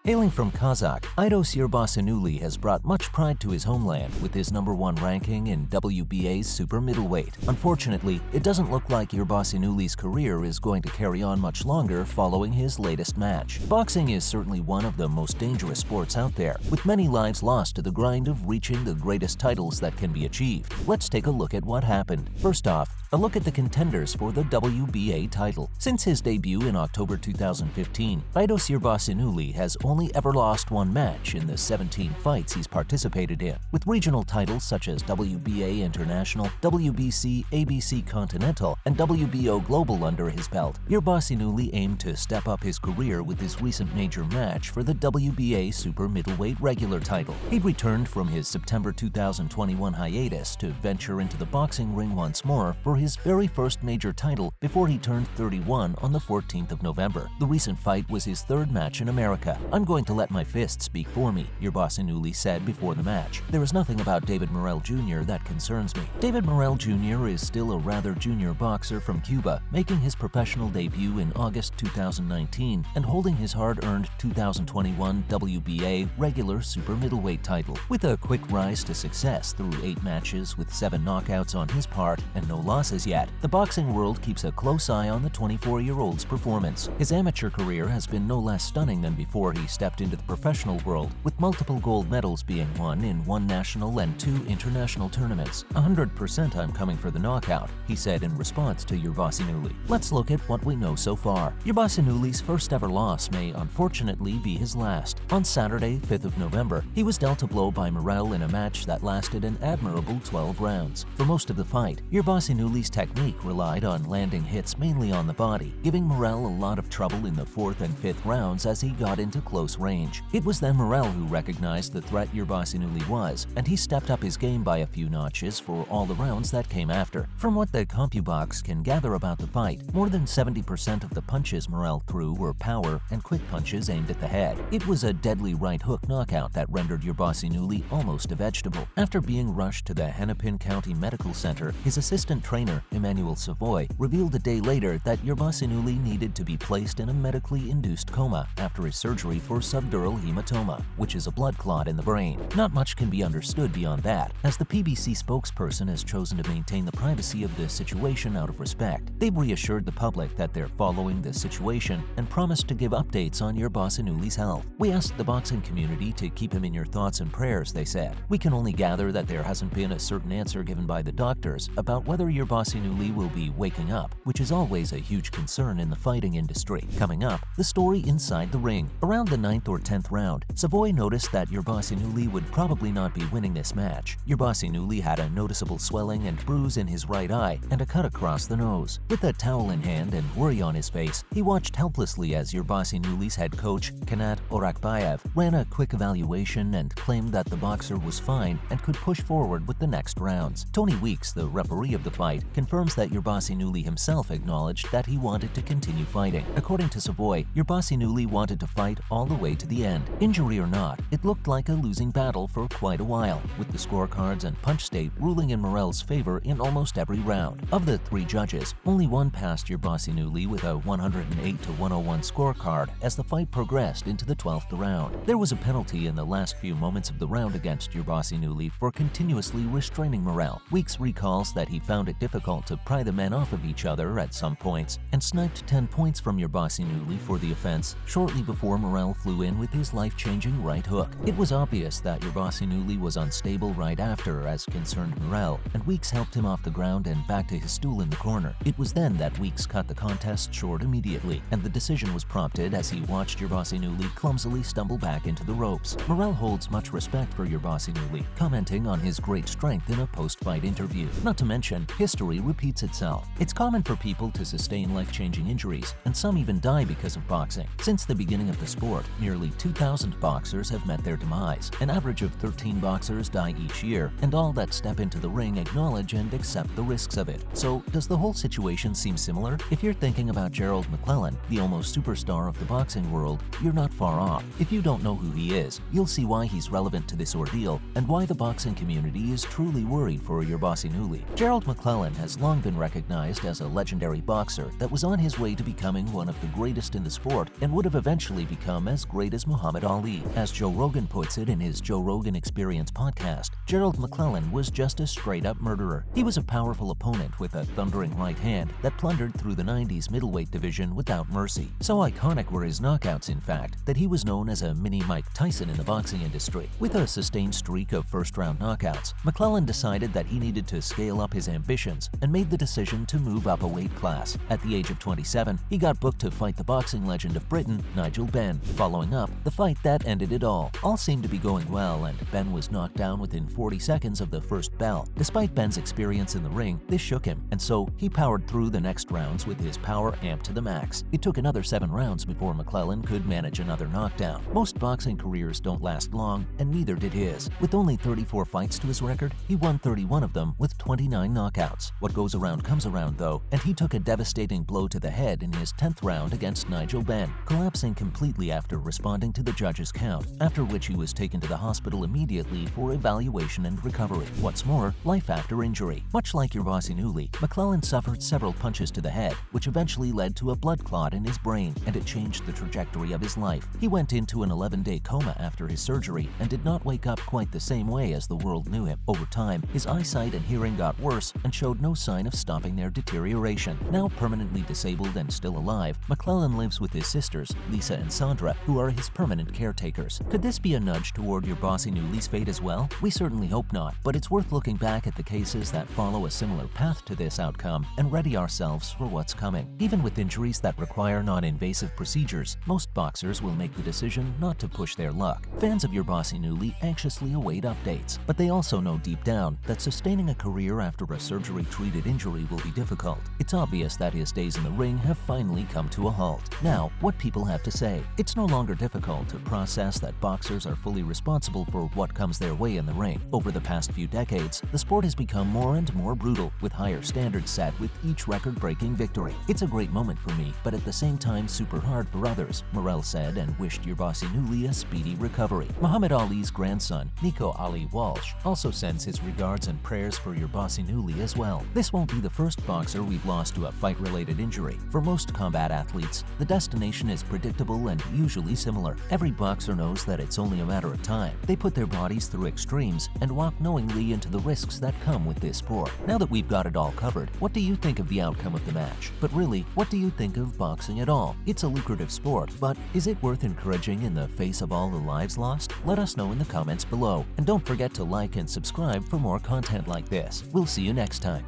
Hailing from Kazakh, Aidos Yerbossynuly has brought much pride to his homeland with his #1 ranking in WBA's super middleweight. Unfortunately, it doesn't look like Yerbossynuly's career is going to carry on much longer following his latest match. Boxing is certainly one of the most dangerous sports out there, with many lives lost to the grind of reaching the greatest titles that can be achieved. Let's take a look at what happened. First off, a look at the contenders for the WBA title. Since his debut in October 2015, Aidos Yerbossynuly has only ever lost one match in the 17 fights he's participated in. With regional titles such as WBA International, WBC, ABC Continental, and WBO Global under his belt, Yerbossynuly aimed to step up his career with his recent major match for the WBA super middleweight regular title. He'd returned from his September 2021 hiatus to venture into the boxing ring once more for his very first major title before he turned 31 on the 14th of November. The recent fight was his third match in America. "I'm going to let my fist speak for me," Yerbossynuly said before the match. "There is nothing about David Morrell Jr. that concerns me." David Morrell Jr. is still a rather junior boxer from Cuba, making his professional debut in August 2019 and holding his hard-earned 2021 WBA regular super middleweight title. With a quick rise to success through 8 matches with 7 knockouts on his part and no losses yet, the boxing world keeps a close eye on the 24-year-old's performance. His amateur career has been no less stunning than before he stepped into the professional world, with multiple gold medals being won in 1 national and 2 international tournaments. "100% I'm coming for the knockout," he said in response to Yerbossynuly. Let's look at what we know so far. Yerbossynuly's first ever loss may unfortunately be his last. On Saturday, 5th of November, he was dealt a blow by Morrell in a match that lasted an admirable 12 rounds. For most of the fight, Yerbossynuly's technique relied on landing hits mainly on the body, giving Morrell a lot of trouble in the 4th and 5th rounds as he got into close range. It was then Morrell who recognized the threat Yerbossynuly was, and he stepped up his game by a few notches for all the rounds that came after. From what the CompuBox can gather about the fight, more than 70% of the punches Morrell threw were power and quick punches aimed at the head. It was a deadly right hook knockout that rendered Yerbossynuly almost a vegetable. After being rushed to the Hennepin County Medical Center, his assistant trainer, Emmanuel Savoy, revealed a day later that Yerbossynuly needed to be placed in a medically-induced coma after his surgery for subdural hematoma, which is a blood clot in the brain. Not much can be understood beyond that, as the PBC spokesperson has chosen to maintain the privacy of the situation out of respect. They've reassured the public that they're following the situation and promised to give updates on Yerbossynuly's health. "We asked the boxing community to keep him in your thoughts and prayers," they said. "We can only gather that there hasn't been a certain answer given by the doctors about whether Yerbossynuly will be waking up, which is always a huge concern in the fighting industry." Coming up, the story inside the ring. Around the 9th or 10th round, Savoy noticed that Yerbossynuly would probably not be winning this match. Yerbossynuly had a noticeable swelling and bruise in his right eye and a cut across the nose. With a towel in hand and worry on his face, he watched helplessly as Yerbossynuly's head coach, Kanat Orakbayev, ran a quick evaluation and claimed that the boxer was fine and could push forward with the next rounds. Tony Weeks, the referee of the fight, confirms that Yerbossynuly himself acknowledged that he wanted to continue fighting. According to Savoy, Yerbossynuly wanted to fight all the way to the end. Injury or not, it looked like a losing battle for quite a while, with the scorecards and punch state ruling in Morrell's favor in almost every round. Of the 3 judges, only one passed Yerbossynuly with a 108-101 scorecard as the fight progressed into the 12th round. There was a penalty in the last few moments of the round against Yerbossynuly for continuously restraining Morrell. Weeks recalls that he found it difficult to pry the men off of each other at some points and sniped 10 points from Yerbossynuly for the offense shortly before Morrell flew in with his life-changing right hook. It was obvious that Yerbossynuly was unstable right after, as concerned Morrell, and Weeks helped him off the ground and back to his stool in the corner. It was then that Weeks cut the contest short immediately, and the decision was prompted as he watched Yerbossynuly clumsily stumble back into the ropes. Morrell holds much respect for Yerbossynuly, commenting on his great strength in a post-fight interview. Not to mention, history repeats itself. It's common for people to sustain life-changing injuries, and some even die because of boxing. Since the beginning of the sport, nearly 2,000 boxers have met their demise. An average of 13 boxers die each year, and all that step into the ring acknowledge and accept the risks of it. So, does the whole situation seem similar? If you're thinking about Gerald McClellan, the almost superstar of the boxing world, you're not far off. If you don't know who he is, you'll see why he's relevant to this ordeal and why the boxing community is truly worried for Yerbossynuly. Gerald McClellan has long been recognized as a legendary boxer that was on his way to becoming one of the greatest in the sport and would have eventually become as as great as Muhammad Ali. As Joe Rogan puts it in his Joe Rogan Experience podcast, Gerald McClellan was just a straight-up murderer. He was a powerful opponent with a thundering right hand that plundered through the 90s middleweight division without mercy. So iconic were his knockouts, in fact, that he was known as a mini Mike Tyson in the boxing industry. With a sustained streak of first-round knockouts, McClellan decided that he needed to scale up his ambitions and made the decision to move up a weight class. At the age of 27, he got booked to fight the boxing legend of Britain, Nigel Benn. Following up, the fight that ended it all. All seemed to be going well, and Benn was knocked down within 40 seconds of the first bell. Despite Benn's experience in the ring, this shook him, and so he powered through the next rounds with his power amped to the max. It took another 7 rounds before McClellan could manage another knockdown. Most boxing careers don't last long, and neither did his. With only 34 fights to his record, he won 31 of them with 29 knockouts. What goes around comes around, though, and he took a devastating blow to the head in his 10th round against Nigel Benn, collapsing completely after responding to the judge's count, after which he was taken to the hospital immediately for evaluation and recovery. What's more, life after injury. Much like Yerbossynuly, McClellan suffered several punches to the head, which eventually led to a blood clot in his brain, and it changed the trajectory of his life. He went into an 11-day coma after his surgery and did not wake up quite the same way as the world knew him. Over time, his eyesight and hearing got worse and showed no sign of stopping their deterioration. Now permanently disabled and still alive, McClellan lives with his sisters, Lisa and Sandra, who are his permanent caretakers. Could this be a nudge toward Yerbossynuly's fate as well? We certainly hope not, but it's worth looking back at the cases that follow a similar path to this outcome and ready ourselves for what's coming. Even with injuries that require non-invasive procedures, most boxers will make the decision not to push their luck. Fans of Yerbossynuly anxiously await updates, but they also know deep down that sustaining a career after a surgery-treated injury will be difficult. It's obvious that his days in the ring have finally come to a halt. Now, what people have to say. It's no longer difficult to process that boxers are fully responsible for what comes their way in the ring. Over the past few decades, the sport has become more and more brutal, with higher standards set with each record-breaking victory. It's a great moment for me, but at the same time super hard for others, Morrell said, and wished Yerbossynuly a speedy recovery. Muhammad Ali's grandson, Nico Ali Walsh, also sends his regards and prayers for Yerbossynuly as well. This won't be the first boxer we've lost to a fight-related injury. For most combat athletes, the destination is predictable and usually similar. Every boxer knows that it's only a matter of time. They put their bodies through extremes and walk knowingly into the risks that come with this sport. Now that we've got it all covered, what do you think of the outcome of the match? But really, what do you think of boxing at all? It's a lucrative sport, but is it worth encouraging in the face of all the lives lost? Let us know in the comments below. And don't forget to like and subscribe for more content like this. We'll see you next time.